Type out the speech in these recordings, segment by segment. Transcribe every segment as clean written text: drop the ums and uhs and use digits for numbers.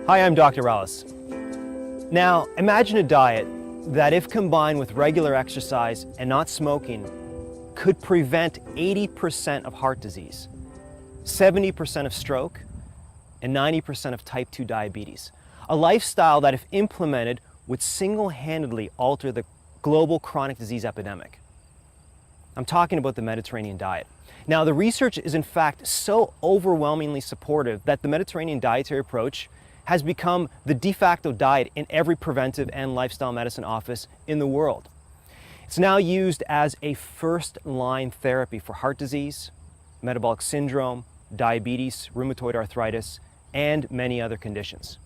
Hi, I'm Dr. Ellis. Now, imagine a diet that, if combined with regular exercise and not smoking, could prevent 80% of heart disease, 70% of stroke, and 90% of type 2 diabetes. A lifestyle that, if implemented, would single-handedly alter the global chronic disease epidemic. I'm talking about the Mediterranean diet. Now, the research is in fact so overwhelmingly supportive that the Mediterranean dietary approach has become the de facto diet in every preventive and lifestyle medicine office in the world. It's now used as a first-line therapy for heart disease, metabolic syndrome, diabetes, rheumatoid arthritis, and many other conditions.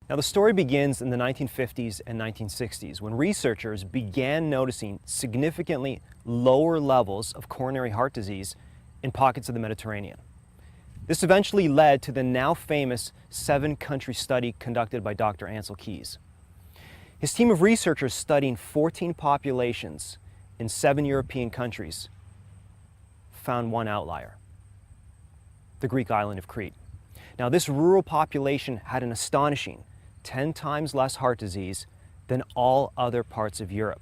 Now, the story begins in the 1950s and 1960s when researchers began noticing significantly lower levels of coronary heart disease in pockets of the Mediterranean. This eventually led to the now famous 7-country study conducted by Dr. Ansel Keys. His team of researchers studying 14 populations in 7 European countries found one outlier: the Greek island of Crete. Now, this rural population had an astonishing 10 times less heart disease than all other parts of Europe.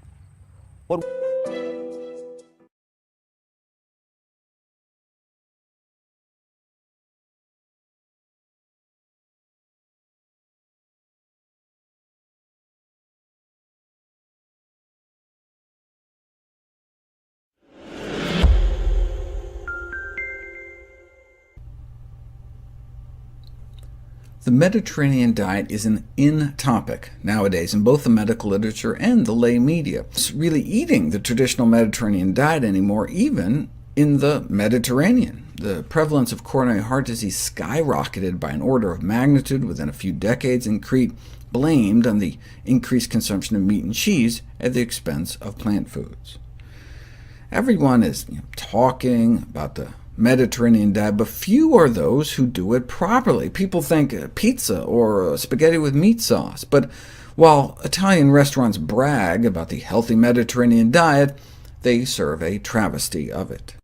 The Mediterranean diet is an in topic nowadays in both the medical literature and the lay media. It's really eating the traditional Mediterranean diet anymore, even in the Mediterranean. The prevalence of coronary heart disease skyrocketed by an order of magnitude within a few decades in Crete, blamed on the increased consumption of meat and cheese at the expense of plant foods. Everyone is talking about the Mediterranean diet, but few are those who do it properly. People think pizza or spaghetti with meat sauce, but while Italian restaurants brag about the healthy Mediterranean diet, they serve a travesty of it.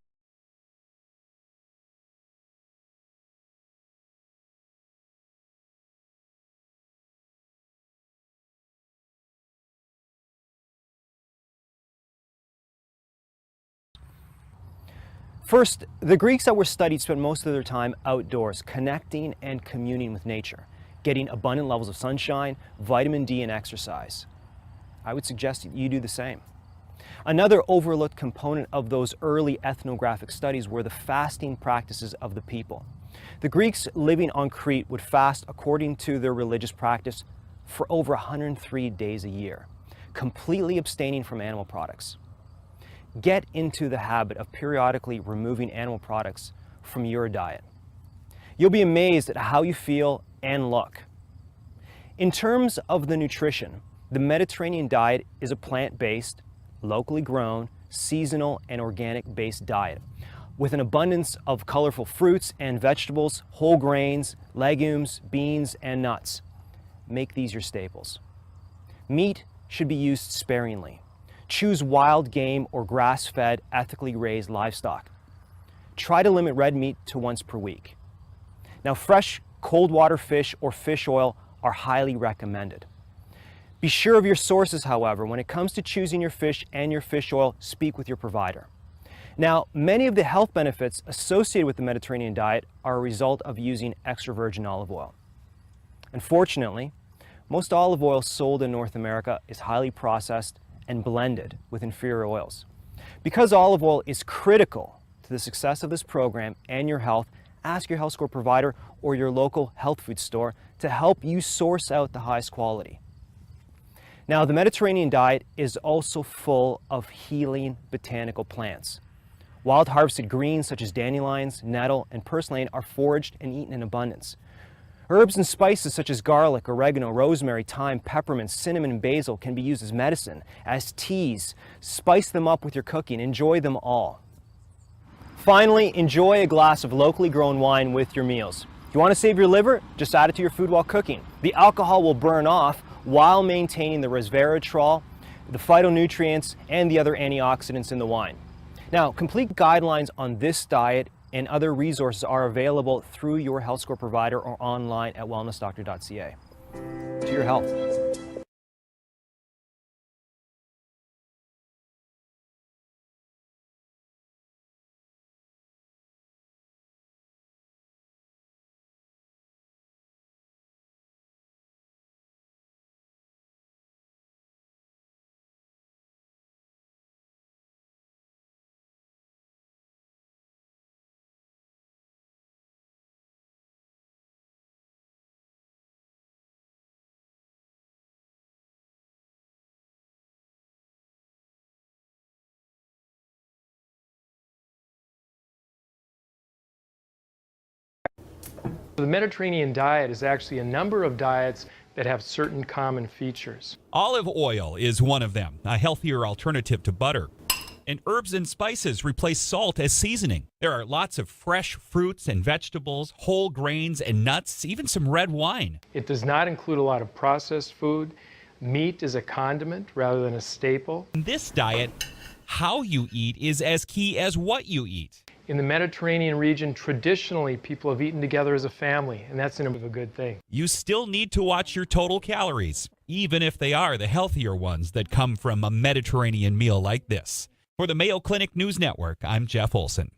First, the Greeks that were studied spent most of their time outdoors, connecting and communing with nature, getting abundant levels of sunshine, vitamin D, and exercise. I would suggest you do the same. Another overlooked component of those early ethnographic studies were the fasting practices of the people. The Greeks living on Crete would fast according to their religious practice for over 103 days a year, completely abstaining from animal products. Get into the habit of periodically removing animal products from your diet. You'll be amazed at how you feel and look. In terms of the nutrition, the Mediterranean diet is a plant-based, locally grown, seasonal, and organic-based diet, with an abundance of colorful fruits and vegetables, whole grains, legumes, beans, and nuts. Make these your staples. Meat should be used sparingly. Choose wild game or grass-fed, ethically raised livestock. Try to limit red meat to once per week. Now, fresh cold water fish or fish oil are highly recommended. Be sure of your sources, however. When it comes to choosing your fish and your fish oil, speak with your provider. Now, many of the health benefits associated with the Mediterranean diet are a result of using extra virgin olive oil. Unfortunately, most olive oil sold in North America is highly processed and blended with inferior oils. Because olive oil is critical to the success of this program and your health, ask your health score provider or your local health food store to help you source out the highest quality. Now, the Mediterranean diet is also full of healing botanical plants. Wild harvested greens such as dandelions, nettle, and purslane are foraged and eaten in abundance. Herbs and spices such as garlic, oregano, rosemary, thyme, peppermint, cinnamon, and basil can be used as medicine, as teas. Spice them up with your cooking. Enjoy them all. Finally, enjoy a glass of locally grown wine with your meals. If you want to save your liver, just add it to your food while cooking. The alcohol will burn off while maintaining the resveratrol, the phytonutrients, and the other antioxidants in the wine. Now, complete guidelines on this diet and other resources are available through your health score provider or online at wellnessdoctor.ca. To your health. The Mediterranean diet is actually a number of diets that have certain common features. Olive oil is one of them, a healthier alternative to butter. And herbs and spices replace salt as seasoning. There are lots of fresh fruits and vegetables, whole grains and nuts, even some red wine. It does not include a lot of processed food. Meat is a condiment rather than a staple. In this diet, how you eat is as key as what you eat. In the Mediterranean region, traditionally, people have eaten together as a family, and that's a good thing. You still need to watch your total calories, even if they are the healthier ones that come from a Mediterranean meal like this. For the Mayo Clinic News Network, I'm Jeff Olson.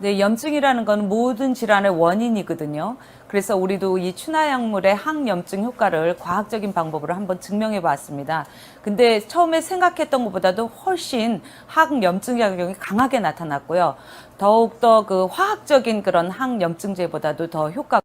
네, 염증이라는 건 모든 질환의 원인이거든요. 그래서 우리도 이 추나약물의 항염증 효과를 과학적인 방법으로 한번 증명해 봤습니다. 근데 처음에 생각했던 것보다도 훨씬 항염증 작용이 강하게 나타났고요. 더욱더 그 화학적인 그런 항염증제보다도 더 효과가